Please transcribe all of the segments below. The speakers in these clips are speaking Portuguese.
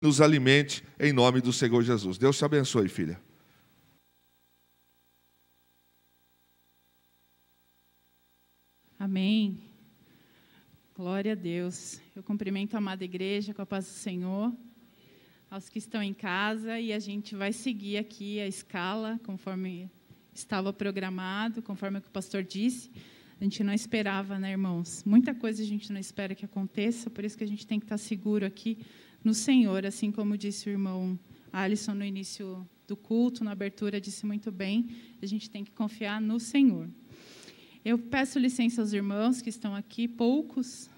nos alimente em nome do Senhor Jesus. Deus te abençoe, filha. Amém. Glória a Deus. Eu cumprimento a amada igreja com a paz do Senhor, aos que estão em casa, e a gente vai seguir aqui a escala, conforme estava programado, conforme o que o pastor disse. A gente não esperava, né, irmãos? Muita coisa a gente não espera que aconteça, por isso que a gente tem que estar seguro aqui no Senhor, assim como disse o irmão Alisson no início do culto, na abertura, disse muito bem, a gente tem que confiar no Senhor. Eu peço licença aos irmãos que estão aqui, poucos,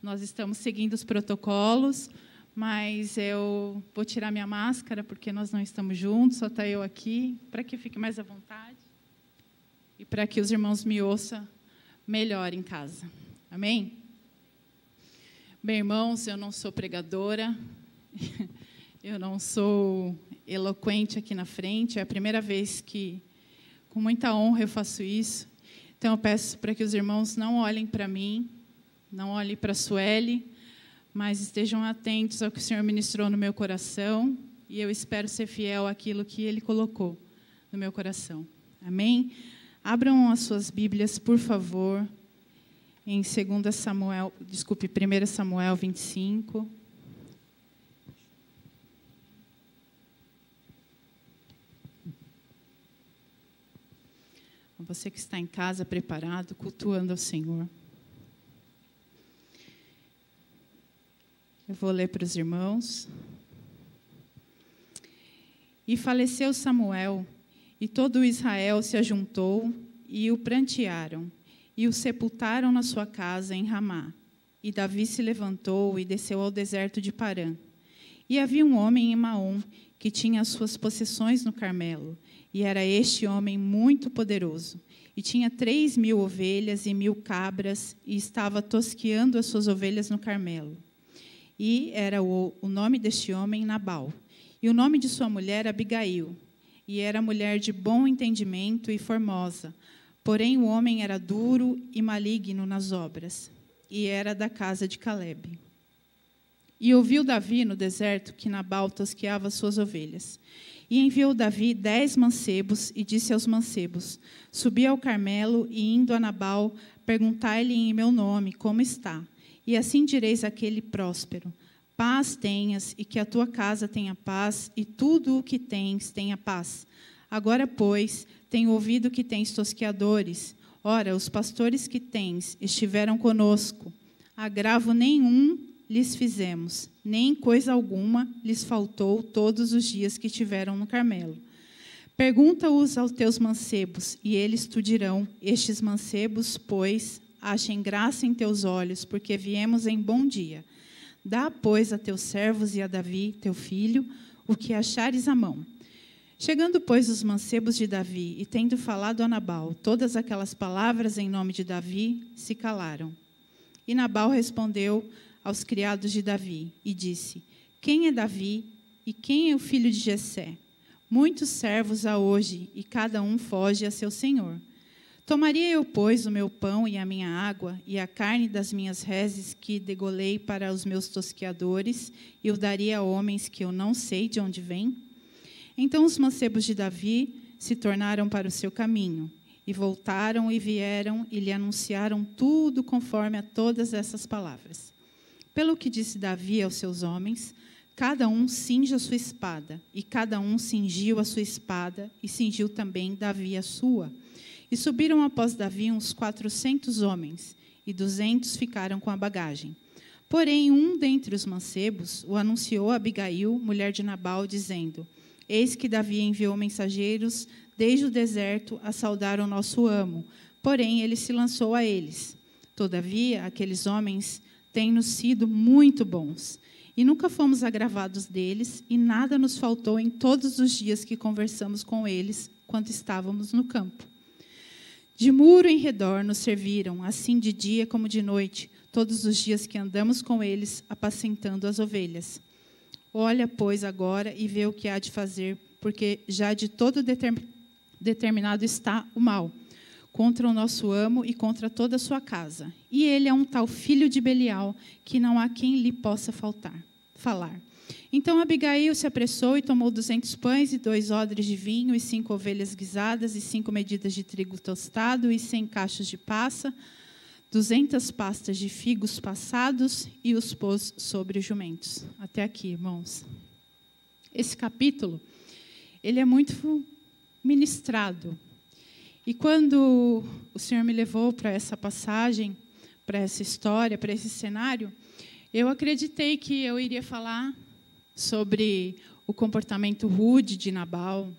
nós estamos seguindo os protocolos, mas eu vou tirar minha máscara, porque nós não estamos juntos, só está eu aqui, para que fique mais à vontade e para que os irmãos me ouçam melhor em casa. Amém? Bem, irmãos, eu não sou pregadora, eu não sou eloquente aqui na frente, é a primeira vez que, com muita honra, eu faço isso. Então, eu peço para que os irmãos não olhem para mim, não olhem para a Sueli, mas estejam atentos ao que o Senhor ministrou no meu coração, e eu espero ser fiel àquilo que Ele colocou no meu coração. Amém? Abram as suas Bíblias, por favor, em 1 Samuel 25. Você que está em casa, preparado, cultuando ao Senhor. Eu vou ler para os irmãos. E faleceu Samuel, e todo Israel se ajuntou, e o prantearam, e o sepultaram na sua casa em Ramá. E Davi se levantou e desceu ao deserto de Parã. E havia um homem em Maom, que tinha as suas possessões no Carmelo, e era este homem muito poderoso, e tinha 3.000 ovelhas e 1.000 cabras, e estava tosqueando as suas ovelhas no Carmelo. E era o nome deste homem Nabal, e o nome de sua mulher Abigail, e era mulher de bom entendimento e formosa, porém o homem era duro e maligno nas obras, e era da casa de Calebe. E ouviu Davi no deserto que Nabal tosqueava as suas ovelhas. E enviou Davi 10 mancebos, e disse aos mancebos: subi ao Carmelo, e indo a Nabal, perguntai-lhe em meu nome como está. E assim direis àquele próspero: paz tenhas, e que a tua casa tenha paz, e tudo o que tens tenha paz. Agora, pois, tenho ouvido que tens tosqueadores. Ora, os pastores que tens estiveram conosco. Agravo nenhum lhes fizemos, nem coisa alguma lhes faltou todos os dias que tiveram no Carmelo. Pergunta-os aos teus mancebos, e eles te dirão: estes mancebos, pois, achem graça em teus olhos, porque viemos em bom dia. Dá, pois, a teus servos e a Davi, teu filho, o que achares à mão. Chegando, pois, os mancebos de Davi, e tendo falado a Nabal todas aquelas palavras em nome de Davi, se calaram. E Nabal respondeu aos criados de Davi, e disse: quem é Davi, e quem é o filho de Jessé? Muitos servos há hoje, e cada um foge a seu senhor. Tomaria eu, pois, o meu pão e a minha água, e a carne das minhas reses que degolei para os meus tosqueadores, e o daria a homens que eu não sei de onde vêm? Então os mancebos de Davi se tornaram para o seu caminho, e voltaram e vieram, e lhe anunciaram tudo conforme a todas essas palavras. Pelo que disse Davi aos seus homens: cada um cinge a sua espada, e cada um cingiu a sua espada, e cingiu também Davi a sua. E subiram após Davi uns 400 homens, e 200 ficaram com a bagagem. Porém, um dentre os mancebos o anunciou a Abigail, mulher de Nabal, dizendo: eis que Davi enviou mensageiros desde o deserto a saudar o nosso amo, porém ele se lançou a eles. Todavia, aqueles homens têm-nos sido muito bons, e nunca fomos agravados deles, e nada nos faltou em todos os dias que conversamos com eles, quando estávamos no campo. De muro em redor nos serviram, assim de dia como de noite, todos os dias que andamos com eles, apacentando as ovelhas. Olha, pois, agora e vê o que há de fazer, porque já de todo determinado está o mal, contra o nosso amo e contra toda a sua casa. E ele é um tal filho de Belial, que não há quem lhe possa falar. Então Abigail se apressou e tomou 200 pães e 2 odres de vinho e 5 ovelhas guisadas e 5 medidas de trigo tostado e 100 cachos de passa, 200 pastas de figos passados e os pôs sobre os jumentos. Até aqui, irmãos. Esse capítulo, ele é muito ministrado. E quando o Senhor me levou para essa passagem, para essa história, para esse cenário, eu acreditei que eu iria falar sobre o comportamento rude de Nabal,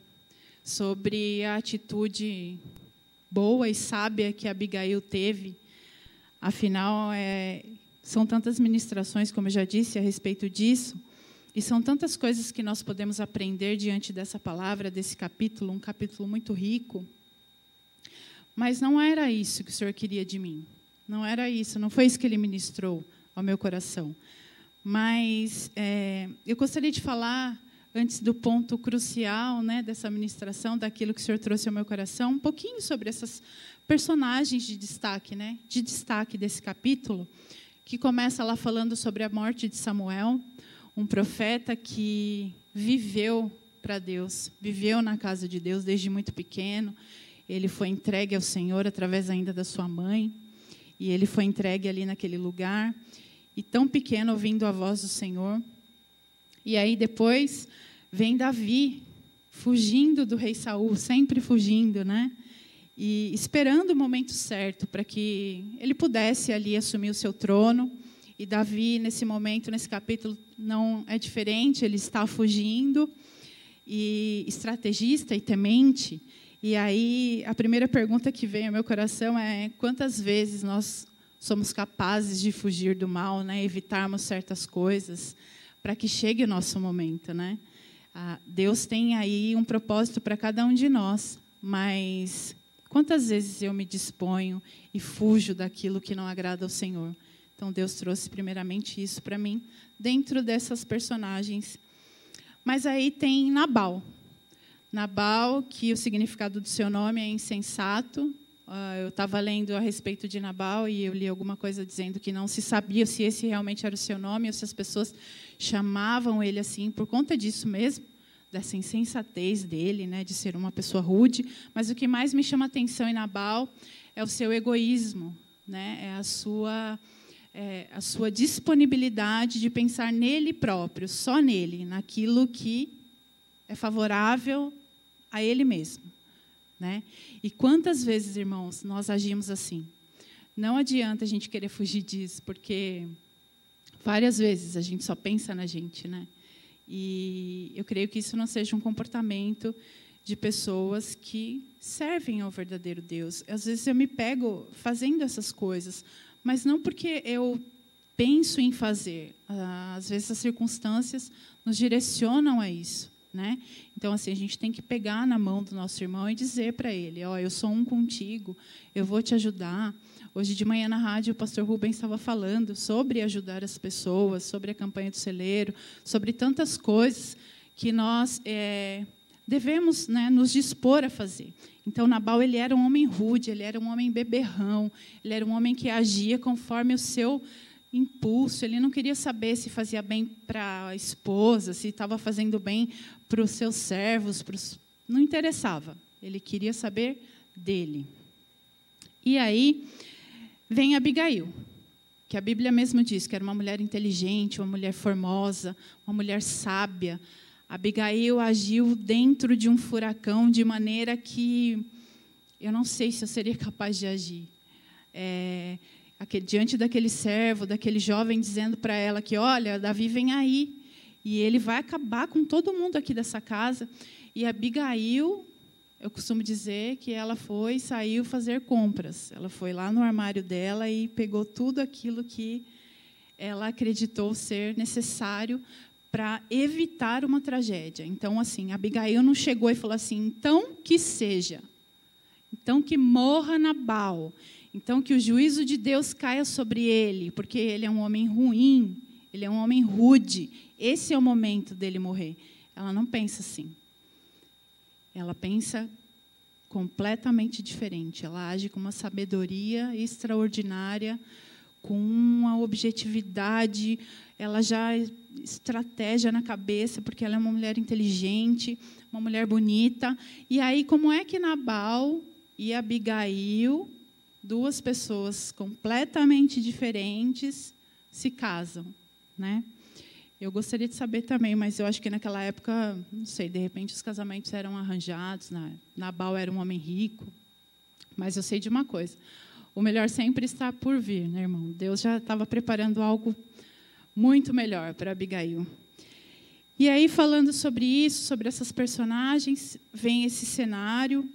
sobre a atitude boa e sábia que Abigail teve. Afinal, são tantas ministrações, como eu já disse, a respeito disso, e são tantas coisas que nós podemos aprender diante dessa palavra, desse capítulo, um capítulo muito rico. Mas não era isso que o Senhor queria de mim. Não era isso, não foi isso que Ele ministrou ao meu coração. Mas eu gostaria de falar, antes do ponto crucial, né, dessa ministração, daquilo que o Senhor trouxe ao meu coração, um pouquinho sobre essas personagens de destaque, né, de destaque desse capítulo, que começa lá falando sobre a morte de Samuel, um profeta que viveu para Deus, viveu na casa de Deus desde muito pequeno. Ele foi entregue ao Senhor através ainda da sua mãe, e ele foi entregue ali naquele lugar, e tão pequeno ouvindo a voz do Senhor. E aí depois vem Davi, fugindo do rei Saul, sempre fugindo, né? E esperando o momento certo para que ele pudesse ali assumir o seu trono. E Davi, nesse momento, nesse capítulo, não é diferente, ele está fugindo, e estrategista e temente. E aí, a primeira pergunta que vem ao meu coração é: quantas vezes nós somos capazes de fugir do mal, né? Evitarmos certas coisas, para que chegue o nosso momento, né? Deus tem aí um propósito para cada um de nós, mas quantas vezes eu me disponho e fujo daquilo que não agrada ao Senhor? Então, Deus trouxe primeiramente isso para mim, dentro dessas personagens. Mas aí tem Nabal. Nabal, que o significado do seu nome é insensato. Eu estava lendo a respeito de Nabal e eu li alguma coisa dizendo que não se sabia se esse realmente era o seu nome ou se as pessoas chamavam ele assim por conta disso mesmo, dessa insensatez dele, né, de ser uma pessoa rude. Mas o que mais me chama a atenção em Nabal é o seu egoísmo, né, é a sua disponibilidade de pensar nele próprio, só nele, naquilo que é favorável a ele mesmo, né? E quantas vezes, irmãos, nós agimos assim? Não adianta a gente querer fugir disso, porque várias vezes a gente só pensa na gente, né? E eu creio que isso não seja um comportamento de pessoas que servem ao verdadeiro Deus. Às vezes eu me pego fazendo essas coisas, mas não porque eu penso em fazer. Às vezes as circunstâncias nos direcionam a isso, né? Então, assim, a gente tem que pegar na mão do nosso irmão e dizer para ele: ó, eu sou um contigo, eu vou te ajudar. Hoje de manhã na rádio o pastor Rubens estava falando sobre ajudar as pessoas, sobre a campanha do celeiro, sobre tantas coisas que nós devemos, né, nos dispor a fazer. Então, Nabal, ele era um homem rude, ele era um homem beberrão, ele era um homem que agia conforme o seu impulso. Ele não queria saber se fazia bem para a esposa, se estava fazendo bem para os seus servos, não interessava. Ele queria saber dele. E aí vem Abigail, que a Bíblia mesmo diz que era uma mulher inteligente, uma mulher formosa, uma mulher sábia. Abigail agiu dentro de um furacão de maneira que eu não sei se eu seria capaz de agir. Diante daquele servo, daquele jovem, dizendo para ela que, olha, Davi vem aí, e ele vai acabar com todo mundo aqui dessa casa. E Abigail, eu costumo dizer que ela saiu fazer compras. Ela foi lá no armário dela e pegou tudo aquilo que ela acreditou ser necessário para evitar uma tragédia. Então, assim, Abigail não chegou e falou assim: então que seja, então que morra Nabal, então que o juízo de Deus caia sobre ele, porque ele é um homem ruim, ele é um homem rude, esse é o momento dele morrer. Ela não pensa assim. Ela pensa completamente diferente. Ela age com uma sabedoria extraordinária, com uma objetividade. Ela já estratégia na cabeça, porque ela é uma mulher inteligente, uma mulher bonita. E aí, como é que Nabal e Abigail, duas pessoas completamente diferentes, se casam, né? Eu gostaria de saber também, mas eu acho que naquela época, não sei, de repente os casamentos eram arranjados, né? Nabal era um homem rico, mas eu sei de uma coisa, o melhor sempre está por vir, né, irmão? Deus já estava preparando algo muito melhor para Abigail. E aí, falando sobre isso, sobre essas personagens, vem esse cenário,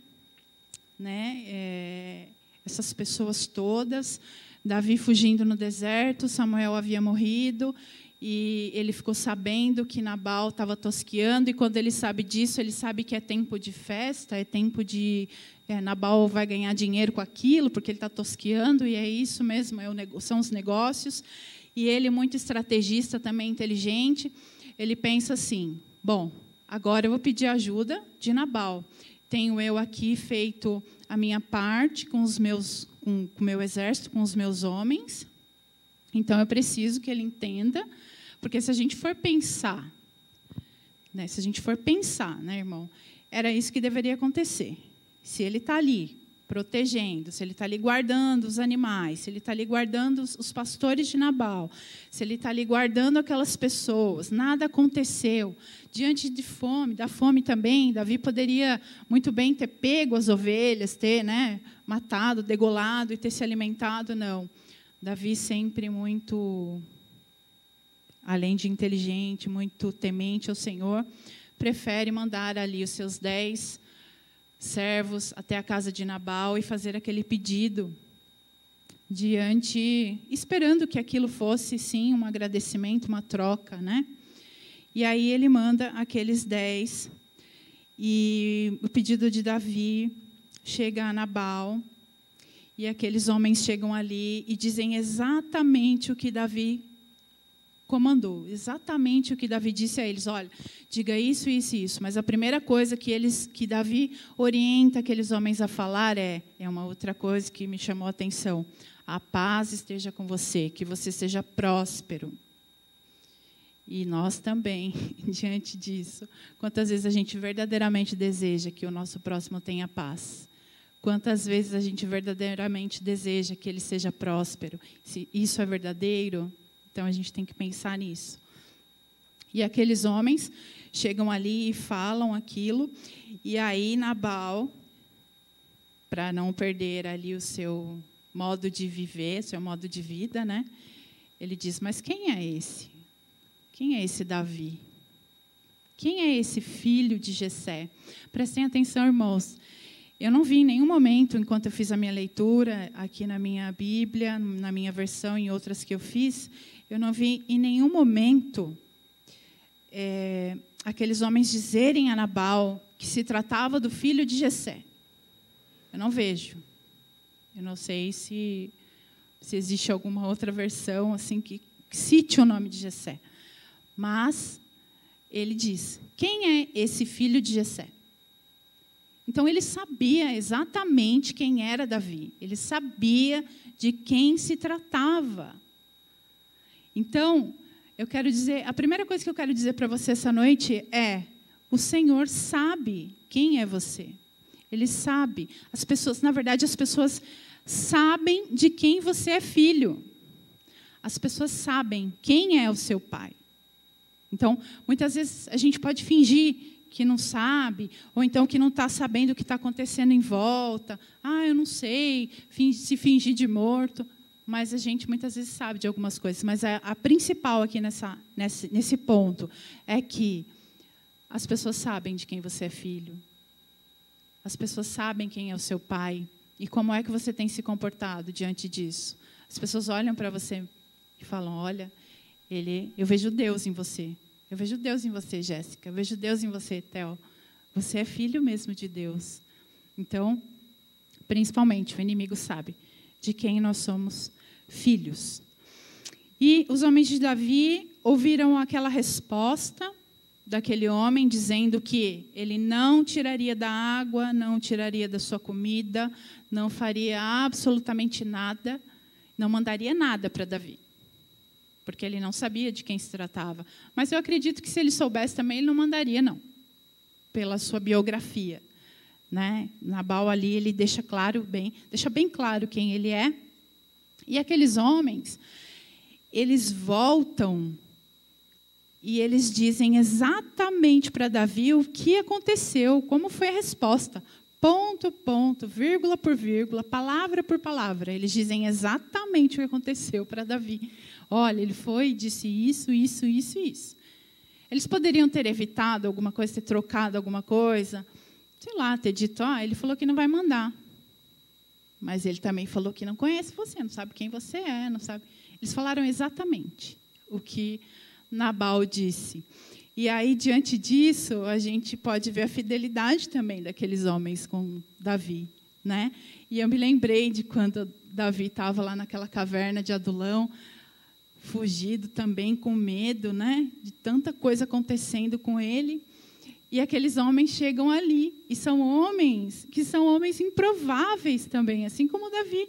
né? Essas pessoas todas, Davi fugindo no deserto, Samuel havia morrido, e ele ficou sabendo que Nabal estava tosqueando, e quando ele sabe disso, ele sabe que é tempo de festa, é tempo de... Nabal vai ganhar dinheiro com aquilo, porque ele está tosqueando, e é isso mesmo, são os negócios. E ele, muito estrategista, também inteligente, ele pensa assim, bom, agora eu vou pedir ajuda de Nabal. Tenho eu aqui feito a minha parte com o meu exército, com os meus homens, então eu preciso que ele entenda, porque se a gente for pensar, né, irmão, era isso que deveria acontecer. Se ele está ali protegendo, se ele está ali guardando os animais, se ele está ali guardando os pastores de Nabal, se ele está ali guardando aquelas pessoas, nada aconteceu. Diante da fome também, Davi poderia muito bem ter pego as ovelhas, ter, né, matado, degolado e ter se alimentado, não. Davi sempre muito, além de inteligente, muito temente ao Senhor, prefere mandar ali os seus 10 servos até a casa de Nabal e fazer aquele pedido, esperando que aquilo fosse, sim, um agradecimento, uma troca, né? E aí ele manda aqueles 10, e o pedido de Davi chega a Nabal, e aqueles homens chegam ali e dizem exatamente o que Davi comandou, exatamente o que Davi disse a eles. Olha, diga isso, isso e isso. Mas a primeira coisa que Davi orienta aqueles homens a falar é uma outra coisa que me chamou a atenção. A paz esteja com você, que você seja próspero. E nós também, diante disso, quantas vezes a gente verdadeiramente deseja que o nosso próximo tenha paz? Quantas vezes a gente verdadeiramente deseja que ele seja próspero? Se isso é verdadeiro, então a gente tem que pensar nisso. E aqueles homens chegam ali e falam aquilo, e aí Nabal, para não perder ali o seu modo de viver, seu modo de vida, né? Ele diz, mas quem é esse? Quem é esse Davi? Quem é esse filho de Jessé? Prestem atenção, irmãos. Eu não vi em nenhum momento, enquanto eu fiz a minha leitura, aqui na minha Bíblia, na minha versão, em outras que eu fiz, eu não vi em nenhum momento aqueles homens dizerem a Nabal que se tratava do filho de Jessé. Eu não vejo. Eu não sei se existe alguma outra versão assim que cite o nome de Jessé. Mas ele diz, quem é esse filho de Jessé? Então, ele sabia exatamente quem era Davi. Ele sabia de quem se tratava. Então, a primeira coisa que eu quero dizer para você essa noite é, o Senhor sabe quem é você. Ele sabe. Na verdade, as pessoas sabem de quem você é filho. As pessoas sabem quem é o seu pai. Então, muitas vezes a gente pode fingir que não sabe, ou então que não está sabendo o que está acontecendo em volta. Eu não sei, se fingir de morto. Mas a gente muitas vezes sabe de algumas coisas. Mas a principal aqui nesse ponto é que as pessoas sabem de quem você é filho. As pessoas sabem quem é o seu pai. E como é que você tem se comportado diante disso. As pessoas olham para você e falam, olha, eu vejo Deus em você. Eu vejo Deus em você, Jéssica. Eu vejo Deus em você, Theo. Você é filho mesmo de Deus. Então, principalmente, o inimigo sabe de quem nós somos filhos. E os homens de Davi ouviram aquela resposta daquele homem, dizendo que ele não tiraria da água, não tiraria da sua comida, não faria absolutamente nada, não mandaria nada para Davi. porque ele não sabia de quem se tratava. Mas eu acredito que, se ele soubesse também, ele não mandaria, não, pela sua biografia, né? Nabal ali, ele deixa bem claro quem ele é. E aqueles homens, eles voltam e eles dizem exatamente para Davi o que aconteceu, como foi a resposta. Ponto, ponto, vírgula por vírgula, palavra por palavra. Eles dizem exatamente o que aconteceu para Davi. Olha, ele foi e disse isso, isso, isso e isso. Eles poderiam ter evitado alguma coisa, ter trocado alguma coisa, sei lá, ter dito, ele falou que não vai mandar. Mas ele também falou que não conhece você, não sabe quem você é, não sabe. Eles falaram exatamente o que Nabal disse. E aí, diante disso, a gente pode ver a fidelidade também daqueles homens com Davi, né? E eu me lembrei de quando Davi estava lá naquela caverna de Adulão, fugido também, com medo, né? De tanta coisa acontecendo com ele. E aqueles homens chegam ali, e são homens que são homens improváveis também, assim como Davi.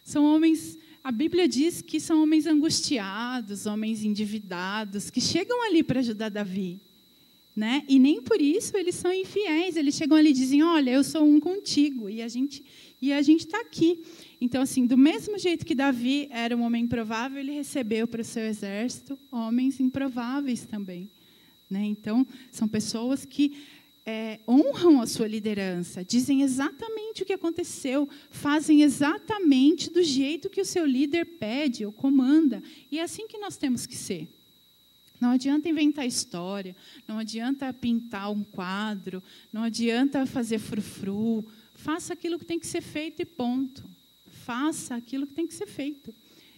São homens, a Bíblia diz que são homens angustiados, homens endividados, que chegam ali para ajudar Davi, né? E nem por isso eles são infiéis. Eles chegam ali e dizem, olha, eu sou um contigo, e a gente está aqui. Então, assim, do mesmo jeito que Davi era um homem improvável, ele recebeu para o seu exército homens improváveis também. Né? Então, são pessoas que honram a sua liderança, dizem exatamente o que aconteceu, fazem exatamente do jeito que o seu líder pede ou comanda. E é assim que nós temos que ser. Não adianta inventar história, não adianta pintar um quadro, não adianta fazer frufru. Faça aquilo que tem que ser feito e ponto. Faça aquilo que tem que ser feito.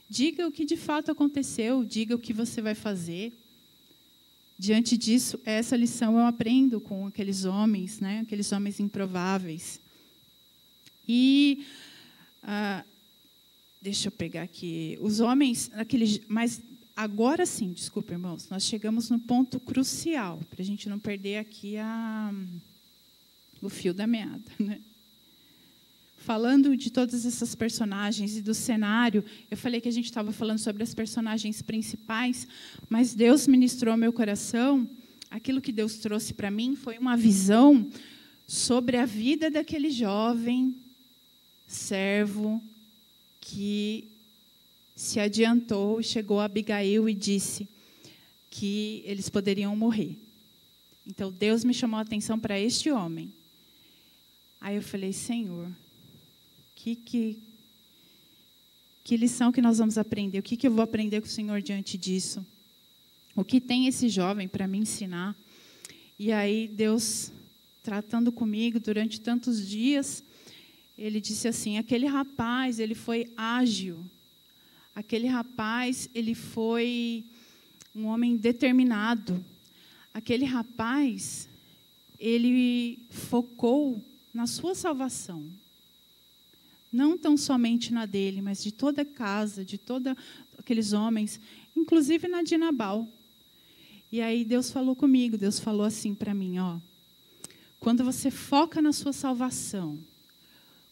Diga o que de fato aconteceu, diga o que você vai fazer. Diante disso, essa lição eu aprendo com aqueles homens, né? Aqueles homens improváveis. E deixa eu pegar aqui. Os homens, mas agora sim, desculpa, irmãos, nós chegamos no ponto crucial, para a gente não perder aqui o fio da meada, né? Falando de todas essas personagens e do cenário, eu falei que a gente estava falando sobre as personagens principais, mas Deus ministrou ao meu coração, aquilo que Deus trouxe para mim foi uma visão sobre a vida daquele jovem servo que se adiantou e chegou a Abigail e disse que eles poderiam morrer. Então, Deus me chamou a atenção para este homem. Aí eu falei, Senhor, que lição que nós vamos aprender? O que eu vou aprender com o Senhor diante disso? O que tem esse jovem para me ensinar? E aí, Deus, tratando comigo durante tantos dias, ele disse assim, aquele rapaz, ele foi ágil. Aquele rapaz, ele foi um homem determinado. Aquele rapaz, ele focou na sua salvação. Não tão somente na dele, mas de toda a casa, de todos aqueles homens, inclusive na de Nabal. E aí Deus falou comigo, Deus falou assim para mim, quando você foca na sua salvação,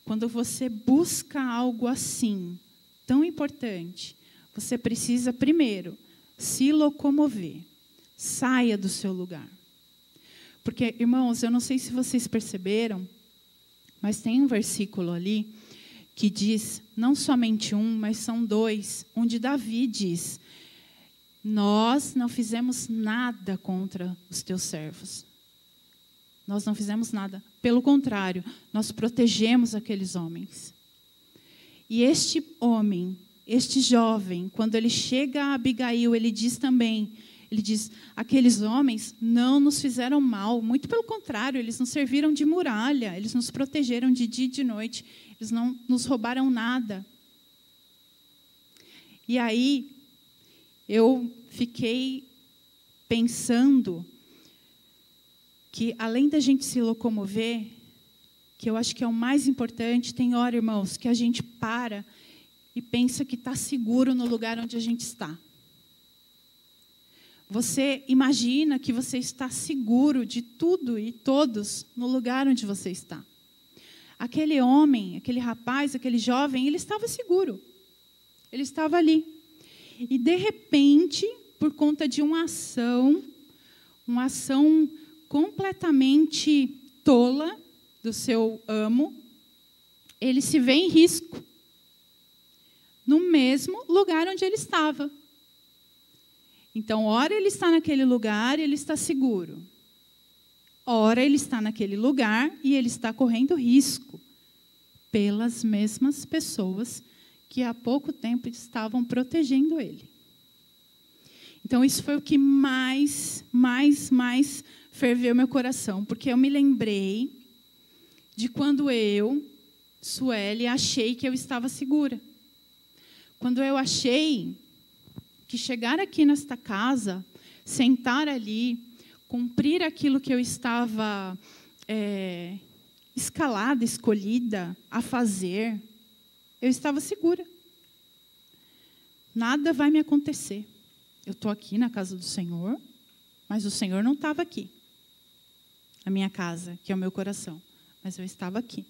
quando você busca algo assim, tão importante, você precisa primeiro se locomover, saia do seu lugar. Porque, irmãos, eu não sei se vocês perceberam, mas tem um versículo ali, que diz, não somente um, mas são dois, onde Davi diz, nós não fizemos nada contra os teus servos. Nós não fizemos nada. Pelo contrário, nós protegemos aqueles homens. E este homem, este jovem, quando ele chega a Abigail, ele diz também, aqueles homens não nos fizeram mal, muito pelo contrário, eles nos serviram de muralha, eles nos protegeram de dia e de noite, eles não nos roubaram nada. E aí, eu fiquei pensando que, além da gente se locomover, que eu acho que é o mais importante, tem hora, irmãos, que a gente para e pensa que está seguro no lugar onde a gente está. Você imagina que você está seguro de tudo e todos no lugar onde você está. Aquele homem, aquele rapaz, aquele jovem, ele estava seguro. Ele estava ali. E, de repente, por conta de uma ação completamente tola do seu amo, ele se vê em risco, no mesmo lugar onde ele estava. Então, ora ele está naquele lugar e ele está seguro. Ora ele está naquele lugar e ele está correndo risco pelas mesmas pessoas que há pouco tempo estavam protegendo ele. Então, isso foi o que mais ferveu meu coração, porque eu me lembrei de quando eu, Sueli, achei que eu estava segura. Quando eu achei que chegar aqui nesta casa, sentar ali, cumprir aquilo que eu estava escalada, escolhida a fazer, eu estava segura. Nada vai me acontecer. Eu estou aqui na casa do Senhor, mas o Senhor não estava aqui. A minha casa, que é o meu coração. Mas eu estava aqui.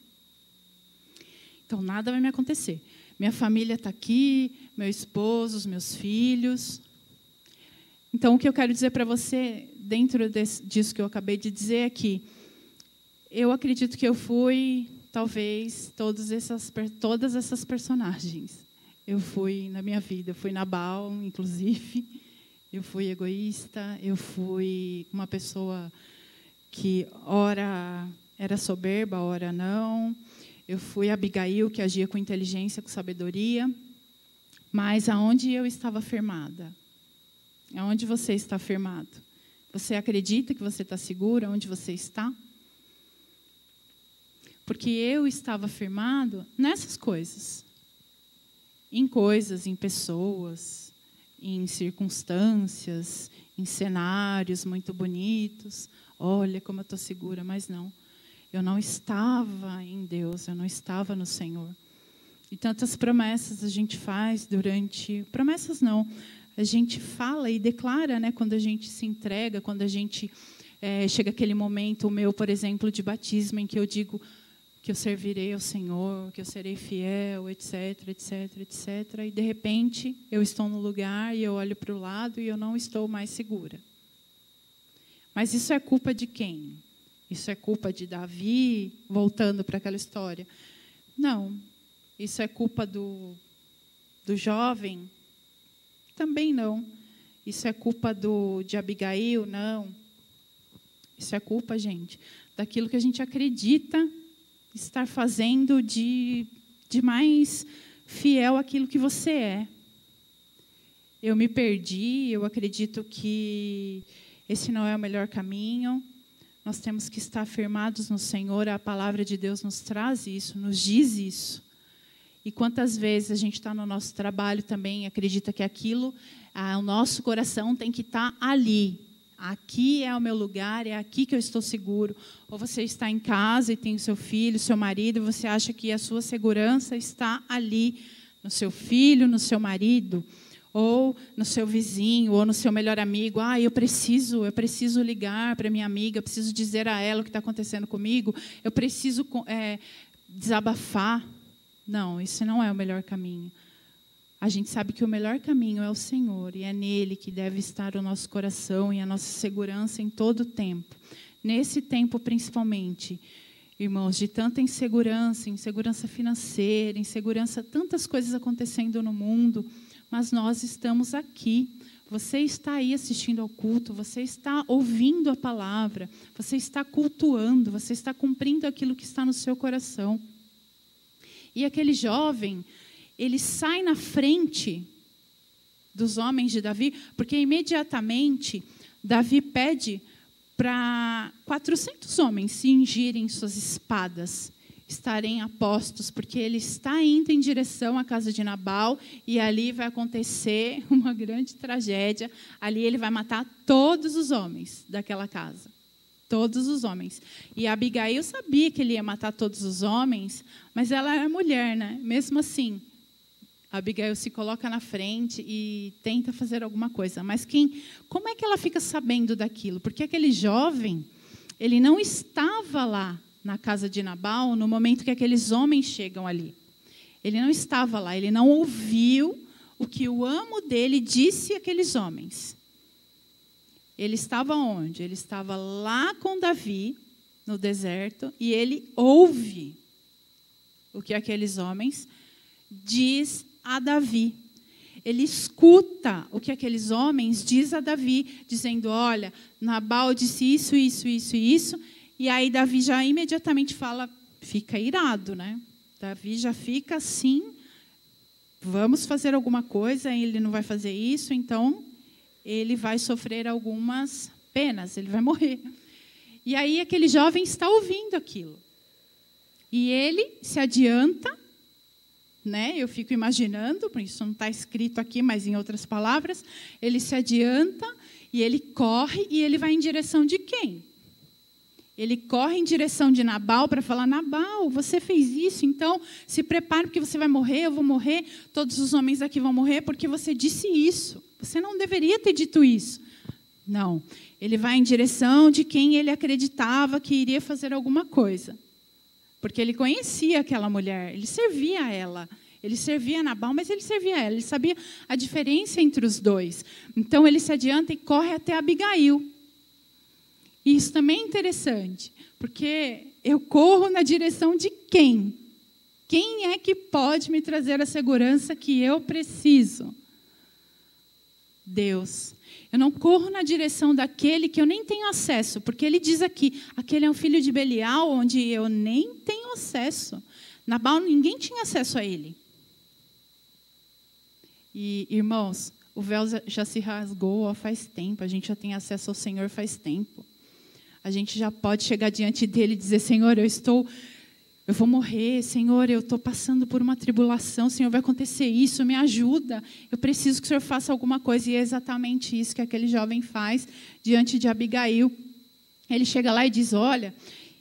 Então, nada vai me acontecer. Minha família está aqui, meu esposo, os meus filhos. Então, o que eu quero dizer para você, dentro disso que eu acabei de dizer, é que eu acredito que eu fui, talvez, todas essas personagens. Eu fui na minha vida, eu fui Nabal, inclusive, eu fui egoísta, eu fui uma pessoa que ora era soberba, ora não. Eu fui Abigail, que agia com inteligência, com sabedoria. Mas aonde eu estava firmada? Aonde você está firmado? Você acredita que você está seguro onde você está? Porque eu estava firmado nessas coisas. Em coisas, em pessoas, em circunstâncias, em cenários muito bonitos. Olha como eu estou segura, mas não. Eu não estava em Deus, eu não estava no Senhor. E tantas promessas a gente faz durante... Promessas não, a gente fala e declara, né, quando a gente se entrega, quando a gente... chega aquele momento, o meu, por exemplo, de batismo, em que eu digo que eu servirei ao Senhor, que eu serei fiel, etc, etc, etc. E, de repente, eu estou no lugar e eu olho para o lado e eu não estou mais segura. Mas isso é culpa de quem? Isso é culpa de Davi, voltando para aquela história? Não. Isso é culpa do jovem? Também não. Isso é culpa de Abigail? Não. Isso é culpa, gente, daquilo que a gente acredita estar fazendo de mais fiel àquilo que você é. Eu me perdi, eu acredito que esse não é o melhor caminho. Nós temos que estar firmados no Senhor. A palavra de Deus nos traz isso, nos diz isso. E quantas vezes a gente está no nosso trabalho também, acredita que aquilo, o nosso coração tem que estar ali. Aqui é o meu lugar, é aqui que eu estou seguro. Ou você está em casa e tem o seu filho, o seu marido, e você acha que a sua segurança está ali, no seu filho, no seu marido, ou no seu vizinho, ou no seu melhor amigo. Eu preciso ligar para minha amiga, eu preciso dizer a ela o que está acontecendo comigo, eu preciso desabafar. Não, isso não é o melhor caminho. A gente sabe que o melhor caminho é o Senhor, e é nele que deve estar o nosso coração e a nossa segurança em todo o tempo. Nesse tempo, principalmente, irmãos, de tanta insegurança financeira, insegurança, tantas coisas acontecendo no mundo, mas nós estamos aqui. Você está aí assistindo ao culto, você está ouvindo a palavra, você está cultuando, você está cumprindo aquilo que está no seu coração. E aquele jovem, ele sai na frente dos homens de Davi, porque imediatamente Davi pede para 400 homens cingirem suas espadas, estarem a postos, porque ele está indo em direção à casa de Nabal, e ali vai acontecer uma grande tragédia. Ali ele vai matar todos os homens daquela casa. Todos os homens. E a Abigail sabia que ele ia matar todos os homens, mas ela era mulher, né? Mesmo assim, a Abigail se coloca na frente e tenta fazer alguma coisa. Mas como é que ela fica sabendo daquilo? Porque aquele jovem, ele não estava lá na casa de Nabal no momento que aqueles homens chegam ali. Ele não estava lá, ele não ouviu o que o amo dele disse àqueles homens. Ele estava onde? Ele estava lá com Davi, no deserto, e ele ouve o que aqueles homens diz a Davi. Ele escuta o que aqueles homens diz a Davi, dizendo, olha, Nabal disse isso, isso, isso e isso. E aí Davi já imediatamente fala, fica irado, né? Davi já fica assim, vamos fazer alguma coisa, ele não vai fazer isso, então ele vai sofrer algumas penas, ele vai morrer. E aí aquele jovem está ouvindo aquilo. E ele se adianta, né? Eu fico imaginando, por isso não está escrito aqui, mas em outras palavras, ele se adianta e ele corre e ele vai em direção de quem? Ele corre em direção de Nabal para falar, Nabal, você fez isso, então se prepare porque você vai morrer, eu vou morrer, todos os homens aqui vão morrer porque você disse isso. Você não deveria ter dito isso. Não, ele vai em direção de quem ele acreditava que iria fazer alguma coisa. Porque ele conhecia aquela mulher, ele servia a ela. Ele servia a Nabal, mas ele servia a ela. Ele sabia a diferença entre os dois. Então, ele se adianta e corre até Abigail. E isso também é interessante, porque eu corro na direção de quem? Quem é que pode me trazer a segurança que eu preciso? Deus. Eu não corro na direção daquele que eu nem tenho acesso, porque ele diz aqui, aquele é um filho de Belial, onde eu nem tenho acesso. Nabal, ninguém tinha acesso a ele. E, irmãos, o véu já se rasgou faz tempo, a gente já tem acesso ao Senhor faz tempo. A gente já pode chegar diante dele e dizer, Senhor, eu vou morrer, Senhor, eu estou passando por uma tribulação, Senhor, vai acontecer isso, me ajuda, eu preciso que o Senhor faça alguma coisa. E é exatamente isso que aquele jovem faz diante de Abigail. Ele chega lá e diz, olha,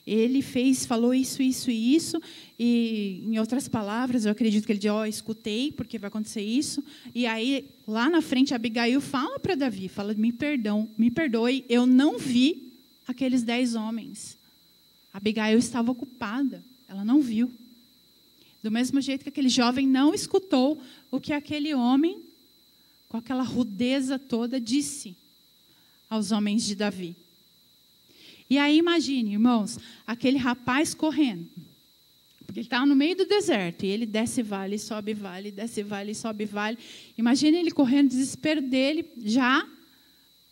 ele falou isso, isso e isso, e em outras palavras, eu acredito que ele diz, escutei, porque vai acontecer isso. E aí, lá na frente, Abigail fala para Davi, fala, me perdoe, eu não vi aqueles 10 homens. Abigail estava ocupada. Ela não viu. Do mesmo jeito que aquele jovem não escutou o que aquele homem, com aquela rudeza toda, disse aos homens de Davi. E aí, imagine, irmãos, aquele rapaz correndo. Porque ele estava no meio do deserto. E ele desce vale, sobe vale, desce vale, sobe vale. Imagine ele correndo, o desespero dele, já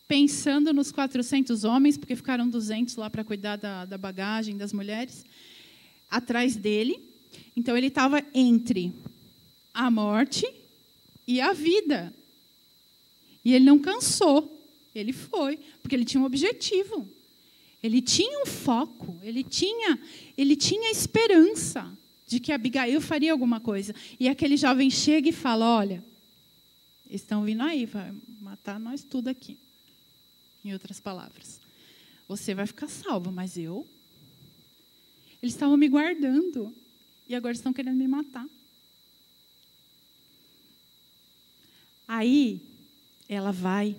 pensando nos 400 homens, porque ficaram 200 lá para cuidar da bagagem das mulheres, atrás dele. Então, ele estava entre a morte e a vida. E ele não cansou. Ele foi, porque ele tinha um objetivo. Ele tinha um foco. Ele tinha esperança de que Abigail faria alguma coisa. E aquele jovem chega e fala, olha, estão vindo aí, vai matar nós tudo aqui. Em outras palavras, você vai ficar salvo, mas eu... Eles estavam me guardando e agora estão querendo me matar. Aí, ela vai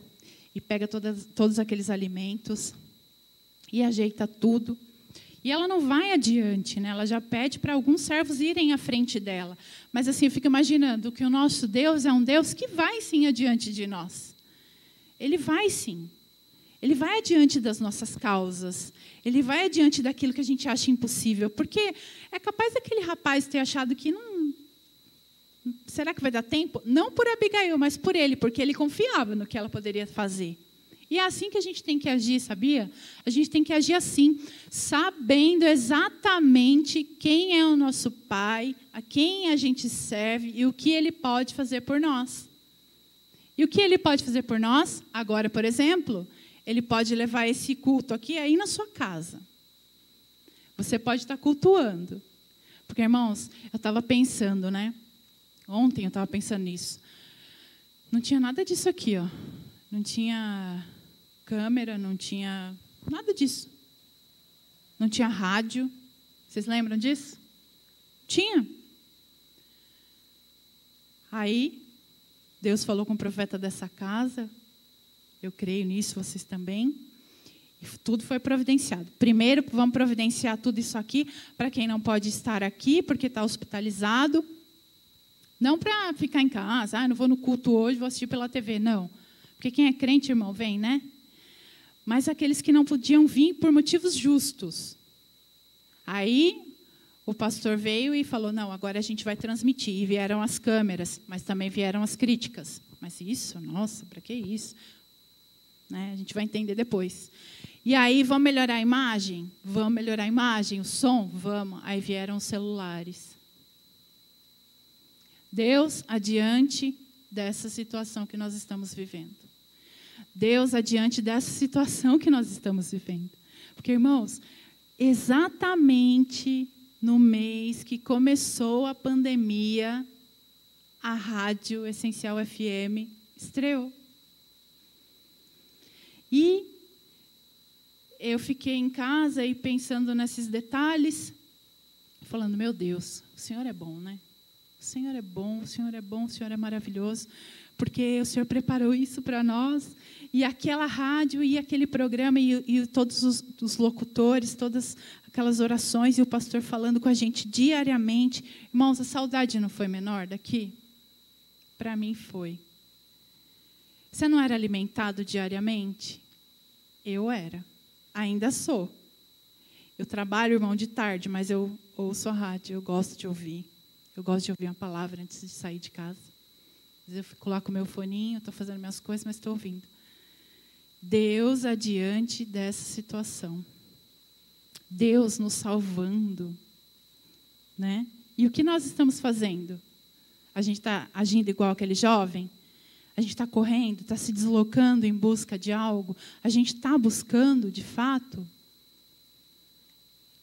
e pega todos aqueles alimentos e ajeita tudo. E ela não vai adiante, né? Ela já pede para alguns servos irem à frente dela. Mas assim, eu fico imaginando que o nosso Deus é um Deus que vai sim adiante de nós. Ele vai sim. Ele vai adiante das nossas causas. Ele vai adiante daquilo que a gente acha impossível. Porque é capaz daquele rapaz ter achado que não... Será que vai dar tempo? Não por Abigail, mas por ele, porque ele confiava no que ela poderia fazer. E é assim que a gente tem que agir, sabia? A gente tem que agir assim, sabendo exatamente quem é o nosso Pai, a quem a gente serve e o que Ele pode fazer por nós. E o que Ele pode fazer por nós? Agora, por exemplo... Ele pode levar esse culto aqui aí na sua casa. Você pode estar cultuando. Porque, irmãos, eu estava pensando, né? Ontem eu estava pensando nisso. Não tinha nada disso aqui, ó. Não tinha câmera, não tinha nada disso. Não tinha rádio. Vocês lembram disso? Tinha. Aí, Deus falou com o profeta dessa casa. Eu creio nisso, vocês também. E tudo foi providenciado. Primeiro, vamos providenciar tudo isso aqui para quem não pode estar aqui, porque está hospitalizado. Não para ficar em casa, não vou no culto hoje, vou assistir pela TV, não. Porque quem é crente, irmão, vem, né? Mas aqueles que não podiam vir por motivos justos. Aí o pastor veio e falou, não, agora a gente vai transmitir. E vieram as câmeras, mas também vieram as críticas. Mas isso, nossa, para que isso? Né? A gente vai entender depois. E aí, vamos melhorar a imagem? Vamos melhorar a imagem, o som? Vamos. Aí vieram os celulares. Deus adiante dessa situação que nós estamos vivendo. Deus adiante dessa situação que nós estamos vivendo. Porque, irmãos, exatamente no mês que começou a pandemia, a Rádio Essencial FM estreou. E eu fiquei em casa e pensando nesses detalhes, falando, meu Deus, o Senhor é bom, né? O Senhor é bom, o Senhor é bom, o Senhor é maravilhoso, porque o Senhor preparou isso para nós. E aquela rádio e aquele programa e todos os locutores, todas aquelas orações e o pastor falando com a gente diariamente. Irmãos, a saudade não foi menor daqui? Para mim foi. Você não era alimentado diariamente? Eu era. Ainda sou. Eu trabalho, irmão, de tarde, mas eu ouço a rádio, eu gosto de ouvir. Eu gosto de ouvir uma palavra antes de sair de casa. Às vezes eu fico lá com o meu foninho, estou fazendo minhas coisas, mas estou ouvindo. Deus adiante dessa situação. Deus nos salvando. Né? E o que nós estamos fazendo? A gente está agindo igual aquele jovem? A gente está correndo, está se deslocando em busca de algo? A gente está buscando, de fato?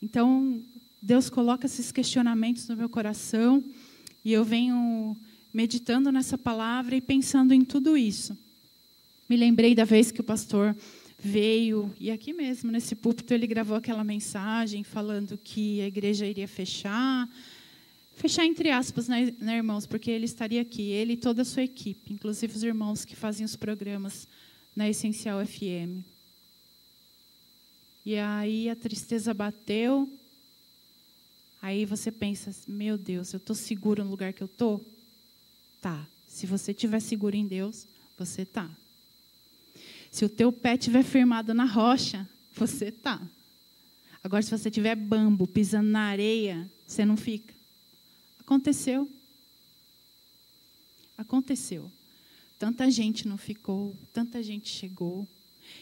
Então, Deus coloca esses questionamentos no meu coração e eu venho meditando nessa palavra e pensando em tudo isso. Me lembrei da vez que o pastor veio, e aqui mesmo, nesse púlpito, ele gravou aquela mensagem falando que a igreja iria fechar entre aspas, né, irmãos, porque ele estaria aqui, ele e toda a sua equipe, inclusive os irmãos que fazem os programas na Essencial FM. E aí a tristeza bateu, aí você pensa, meu Deus, eu estou seguro no lugar que eu estou? Tá. Se você estiver seguro em Deus, você tá. Se o teu pé estiver firmado na rocha, você tá. Agora, se você tiver bambo, pisando na areia, você não fica. Aconteceu. Aconteceu. Tanta gente não ficou, tanta gente chegou.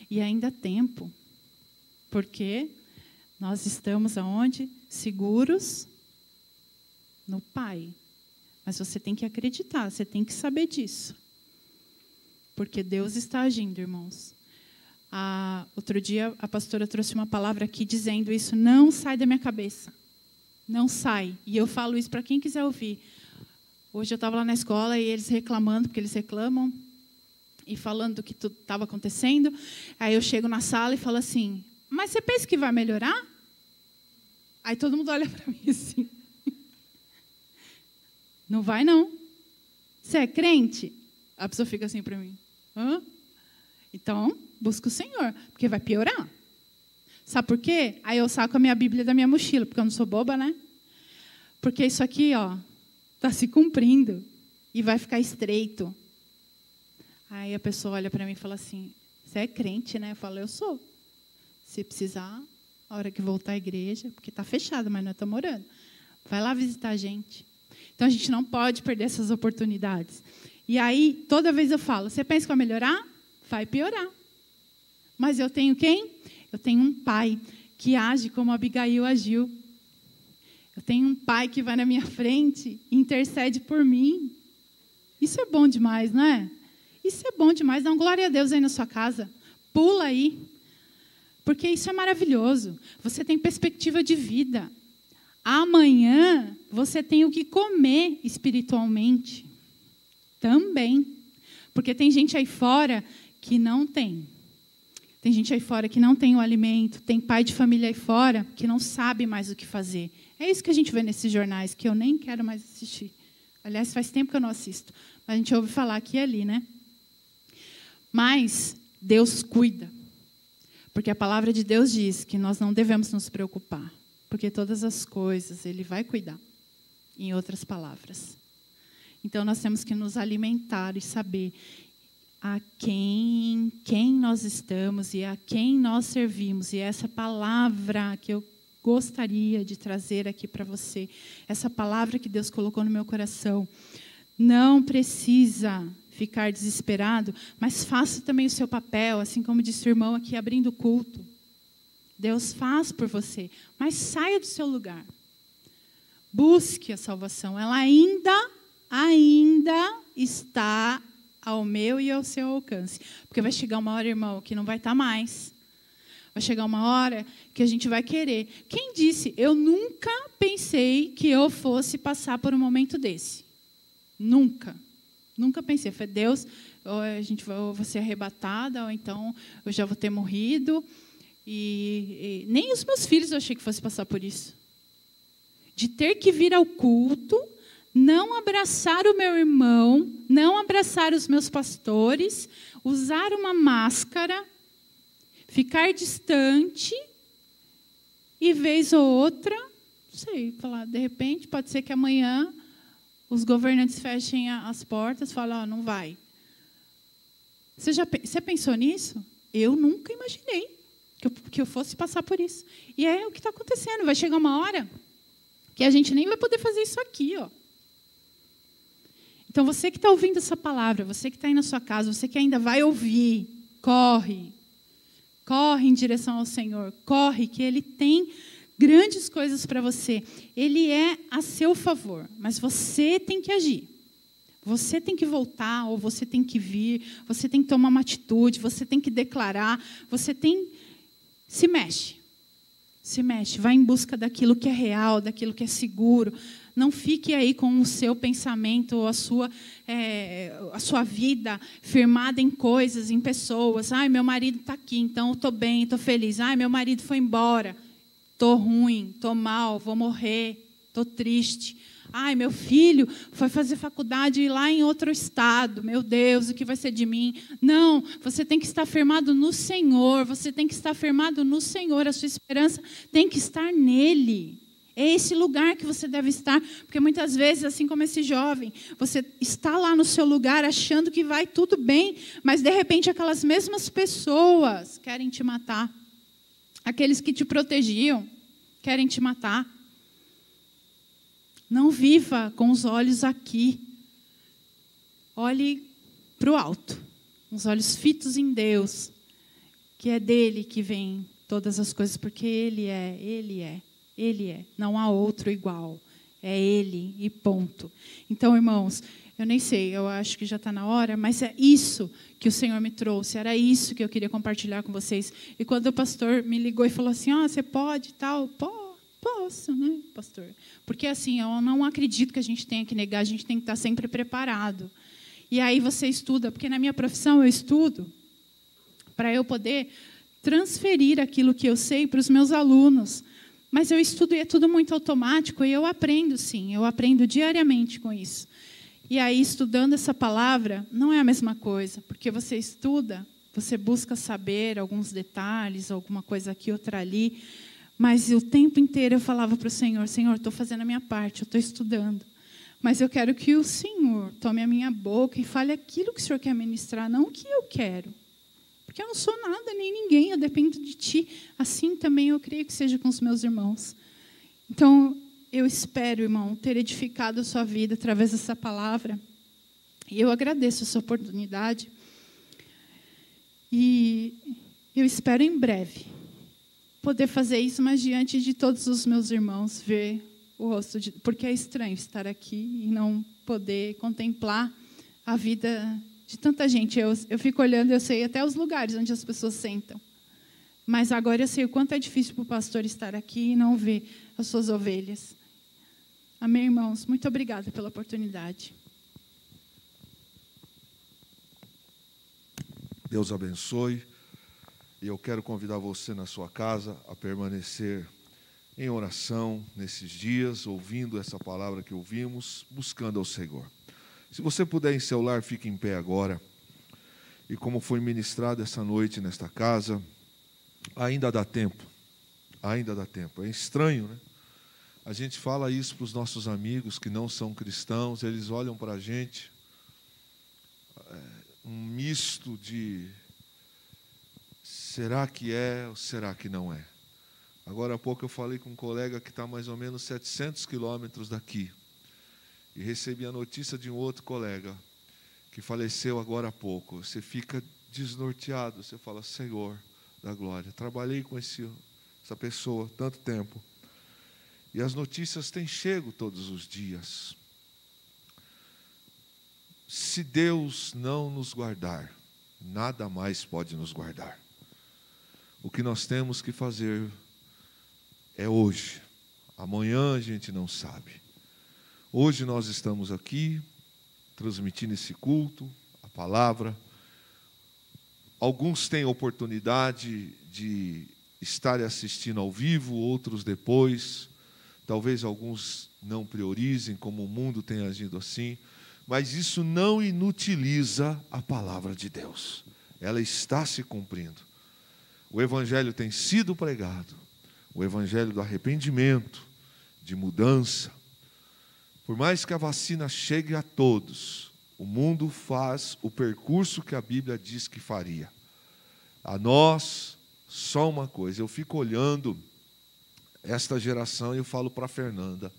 E ainda há tempo. Porque nós estamos aonde? Seguros no Pai. Mas você tem que acreditar, você tem que saber disso. Porque Deus está agindo, irmãos. Outro dia, a pastora trouxe uma palavra aqui dizendo isso, não sai da minha cabeça. Não sai. E eu falo isso para quem quiser ouvir. Hoje eu estava lá na escola e eles reclamando, porque eles reclamam, e falando do que estava acontecendo. Aí eu chego na sala e falo assim, mas você pensa que vai melhorar? Aí todo mundo olha para mim assim. Não vai, não. Você é crente? A pessoa fica assim para mim. Hã? Então, busca o Senhor, porque vai piorar. Sabe por quê? Aí eu saco a minha Bíblia da minha mochila, porque eu não sou boba, né? Porque isso aqui, ó, está se cumprindo e vai ficar estreito. Aí a pessoa olha para mim e fala assim, você é crente, né? Eu falo, eu sou. Se precisar, a hora que voltar à igreja, porque está fechado, mas nós estamos orando. Vai lá visitar a gente. Então, a gente não pode perder essas oportunidades. E aí, toda vez eu falo, você pensa que vai melhorar? Vai piorar. Mas eu tenho quem? Eu tenho um pai que age como Abigail agiu. Eu tenho um pai que vai na minha frente e intercede por mim. Isso é bom demais, não é? Isso é bom demais. Dá uma glória a Deus aí na sua casa. Pula aí. Porque isso é maravilhoso. Você tem perspectiva de vida. Amanhã você tem o que comer espiritualmente. Também. Porque tem gente aí fora que não tem. Tem gente aí fora que não tem o alimento. Tem pai de família aí fora que não sabe mais o que fazer. É isso que a gente vê nesses jornais, que eu nem quero mais assistir. Aliás, faz tempo que eu não assisto. Mas a gente ouve falar aqui e ali, né? Mas Deus cuida. Porque a palavra de Deus diz que nós não devemos nos preocupar. Porque todas as coisas Ele vai cuidar. Em outras palavras. Então, nós temos que nos alimentar e saber a quem nós estamos e a quem nós servimos. E essa palavra que eu gostaria de trazer aqui para você, essa palavra que Deus colocou no meu coração, não precisa ficar desesperado, mas faça também o seu papel, assim como disse o irmão aqui, abrindo o culto. Deus faz por você, mas saia do seu lugar. Busque a salvação. Ela ainda está ao meu e ao seu alcance. Porque vai chegar uma hora, irmão, que não vai estar mais. Vai chegar uma hora que a gente vai querer. Quem disse? Eu nunca pensei que eu fosse passar por um momento desse. Nunca. Nunca pensei. Foi Deus, ou eu vou ser arrebatada, ou então eu já vou ter morrido. E nem os meus filhos eu achei que fosse passar por isso. De ter que vir ao culto, não abraçar o meu irmão, não abraçar os meus pastores, usar uma máscara, ficar distante e, vez ou outra, não sei, falar, de repente, pode ser que amanhã os governantes fechem as portas e falem, não vai. Você pensou nisso? Eu nunca imaginei que eu fosse passar por isso. E é o que está acontecendo. Vai chegar uma hora que a gente nem vai poder fazer isso aqui, ó. Então, você que está ouvindo essa palavra, você que está aí na sua casa, você que ainda vai ouvir, corre em direção ao Senhor, corre, que Ele tem grandes coisas para você. Ele é a seu favor, mas você tem que agir. Você tem que voltar, ou você tem que vir, você tem que tomar uma atitude, você tem que declarar, se mexe. Se mexe, vai em busca daquilo que é real, daquilo que é seguro. Não fique aí com o seu pensamento, ou a sua vida firmada em coisas, em pessoas. Ai, meu marido está aqui, então eu estou bem, estou feliz. Ai, meu marido foi embora, estou ruim, estou mal, vou morrer, estou triste. Ai, meu filho foi fazer faculdade lá em outro estado. Meu Deus, o que vai ser de mim? Não, você tem que estar firmado no Senhor. Você tem que estar firmado no Senhor. A sua esperança tem que estar nele. É esse lugar que você deve estar. Porque muitas vezes, assim como esse jovem, você está lá no seu lugar achando que vai tudo bem, mas, de repente, aquelas mesmas pessoas querem te matar. Aqueles que te protegiam querem te matar. Não viva com os olhos aqui. Olhe para o alto, com os olhos fitos em Deus, que é dele que vem todas as coisas, porque Ele é. Não há outro igual. É Ele e ponto. Então, irmãos, eu nem sei, eu acho que já está na hora, mas é isso que o Senhor me trouxe, era isso que eu queria compartilhar com vocês. E quando o pastor me ligou e falou assim, você pode e tal, posso, né, pastor? Porque assim, eu não acredito que a gente tenha que negar, a gente tem que estar sempre preparado. E aí você estuda, porque na minha profissão eu estudo para eu poder transferir aquilo que eu sei para os meus alunos. Mas eu estudo e é tudo muito automático, e eu aprendo sim, eu aprendo diariamente com isso. E aí, estudando essa palavra, não é a mesma coisa, porque você estuda, você busca saber alguns detalhes, alguma coisa aqui, outra ali, mas o tempo inteiro eu falava para o Senhor, Senhor, estou fazendo a minha parte, eu estou estudando, mas eu quero que o Senhor tome a minha boca e fale aquilo que o Senhor quer ministrar, não o que eu quero. Porque eu não sou nada, nem ninguém, eu dependo de Ti. Assim também eu creio que seja com os meus irmãos. Então, eu espero, irmão, ter edificado a sua vida através dessa palavra. E eu agradeço essa oportunidade. E eu espero em breve poder fazer isso, mas diante de todos os meus irmãos, ver o rosto de... Porque é estranho estar aqui e não poder contemplar a vida de tanta gente. Eu fico olhando, eu sei até os lugares onde as pessoas sentam. Mas agora eu sei o quanto é difícil para o pastor estar aqui e não ver as suas ovelhas. Amém, irmãos? Muito obrigada pela oportunidade. Deus abençoe. E eu quero convidar você na sua casa a permanecer em oração nesses dias, ouvindo essa palavra que ouvimos, buscando ao Senhor. Se você puder em seu lar, fique em pé agora. E como foi ministrado essa noite nesta casa, ainda dá tempo. Ainda dá tempo. É estranho, né? A gente fala isso para os nossos amigos que não são cristãos, eles olham para a gente, um misto de será que é ou será que não é? Agora há pouco eu falei com um colega que está mais ou menos 700 quilômetros daqui e recebi a notícia de um outro colega que faleceu agora há pouco. Você fica desnorteado, você fala, Senhor da glória, trabalhei com essa pessoa tanto tempo e as notícias têm chego todos os dias. Se Deus não nos guardar, nada mais pode nos guardar. O que nós temos que fazer é hoje. Amanhã a gente não sabe. Hoje nós estamos aqui, transmitindo esse culto, a palavra. Alguns têm oportunidade de estar assistindo ao vivo, outros depois. Talvez alguns não priorizem, como o mundo tem agido assim. Mas isso não inutiliza a palavra de Deus. Ela está se cumprindo. O Evangelho tem sido pregado. O Evangelho do arrependimento, de mudança. Por mais que a vacina chegue a todos, o mundo faz o percurso que a Bíblia diz que faria. A nós, só uma coisa. Eu fico olhando esta geração e eu falo para a Fernanda.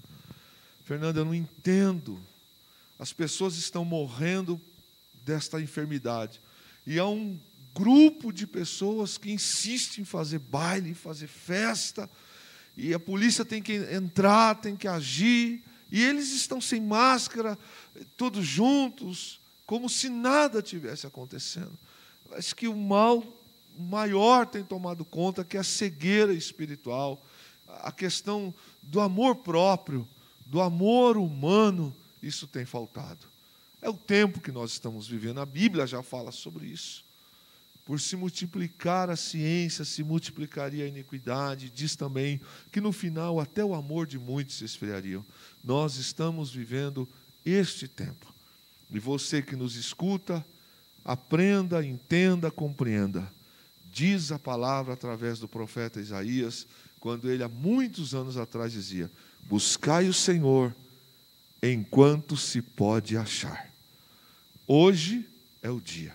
Fernanda, eu não entendo. As pessoas estão morrendo desta enfermidade. E há um grupo de pessoas que insistem em fazer baile, fazer festa. E a polícia tem que entrar, tem que agir. E eles estão sem máscara, todos juntos, como se nada tivesse acontecendo. Acho que o mal maior tem tomado conta, que é a cegueira espiritual, a questão do amor próprio, do amor humano. Isso tem faltado. É o tempo que nós estamos vivendo. A Bíblia já fala sobre isso. Por se multiplicar a ciência, se multiplicaria a iniquidade. Diz também que no final até o amor de muitos se esfriaria. Nós estamos vivendo este tempo. E você que nos escuta, aprenda, entenda, compreenda. Diz a palavra através do profeta Isaías, quando ele há muitos anos atrás dizia: buscai o Senhor enquanto se pode achar. Hoje é o dia.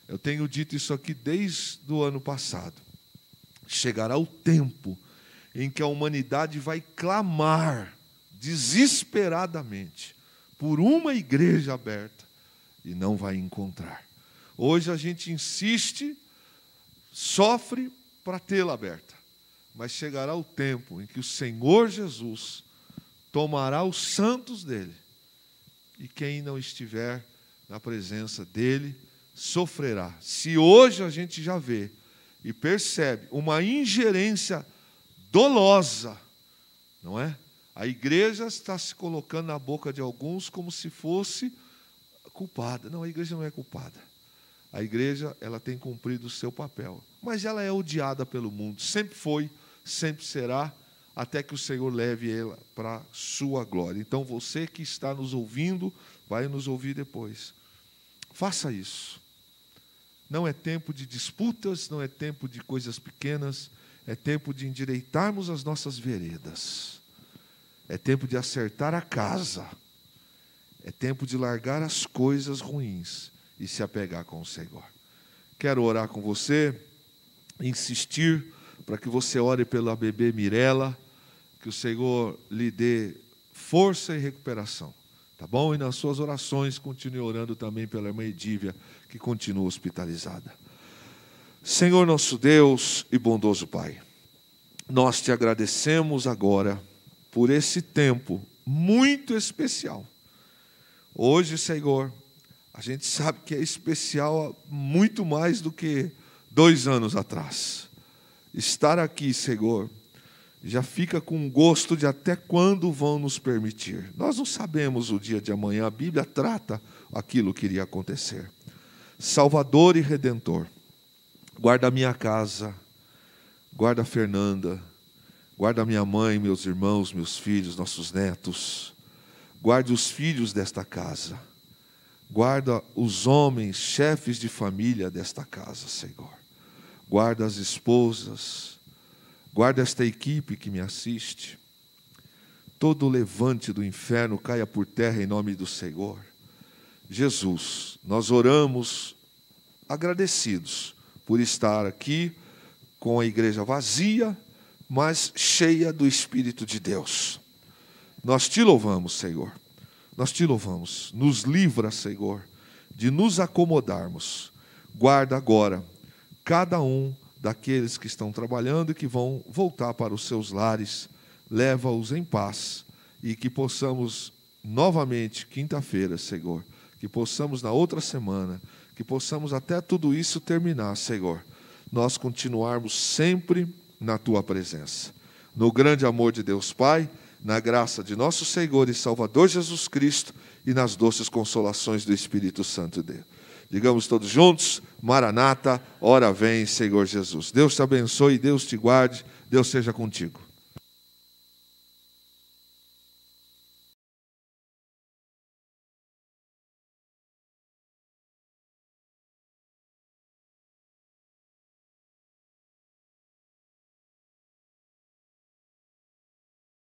Eu tenho dito isso aqui desde o ano passado. Chegará o tempo em que a humanidade vai clamar desesperadamente por uma igreja aberta e não vai encontrar. Hoje a gente insiste, sofre para tê-la aberta. Mas chegará o tempo em que o Senhor Jesus tomará os santos dele. E quem não estiver na presença dele, sofrerá. Se hoje a gente já vê e percebe uma ingerência dolosa, não é? A igreja está se colocando na boca de alguns como se fosse culpada. Não, a igreja não é culpada. A igreja, ela tem cumprido o seu papel. Mas ela é odiada pelo mundo. Sempre foi, sempre será, até que o Senhor leve ela para a sua glória. Então, você que está nos ouvindo, vai nos ouvir depois. Faça isso. Não é tempo de disputas, não é tempo de coisas pequenas, é tempo de endireitarmos as nossas veredas. É tempo de acertar a casa. É tempo de largar as coisas ruins e se apegar com o Senhor. Quero orar com você, insistir para que você ore pela bebê Mirela, que o Senhor lhe dê força e recuperação. Tá bom? E nas suas orações, continue orando também pela irmã Edívia, que continua hospitalizada. Senhor nosso Deus e bondoso Pai, nós te agradecemos agora por esse tempo muito especial. Hoje, Senhor, a gente sabe que é especial muito mais do que 2 anos atrás. Estar aqui, Senhor, já fica com gosto de até quando vão nos permitir. Nós não sabemos o dia de amanhã, a Bíblia trata aquilo que iria acontecer. Salvador e Redentor, guarda a minha casa, guarda a Fernanda, guarda a minha mãe, meus irmãos, meus filhos, nossos netos, guarde os filhos desta casa, guarda os homens, chefes de família desta casa, Senhor, guarda as esposas, guarda esta equipe que me assiste. todo levante do inferno caia por terra em nome do Senhor. Jesus, nós oramos agradecidos por estar aqui com a igreja vazia, mas cheia do Espírito de Deus. Nós te louvamos, Senhor. Nós te louvamos. Nos livra, Senhor, de nos acomodarmos. Guarda agora cada um daqueles que estão trabalhando e que vão voltar para os seus lares. Leva-os em paz e que possamos novamente, quinta-feira, Senhor, que possamos na outra semana, que possamos até tudo isso terminar, Senhor, nós continuarmos sempre na Tua presença. No grande amor de Deus Pai, na graça de nosso Senhor e Salvador Jesus Cristo e nas doces consolações do Espírito Santo de Deus. Digamos todos juntos, Maranata, ora vem, Senhor Jesus. Deus te abençoe, Deus te guarde, Deus seja contigo.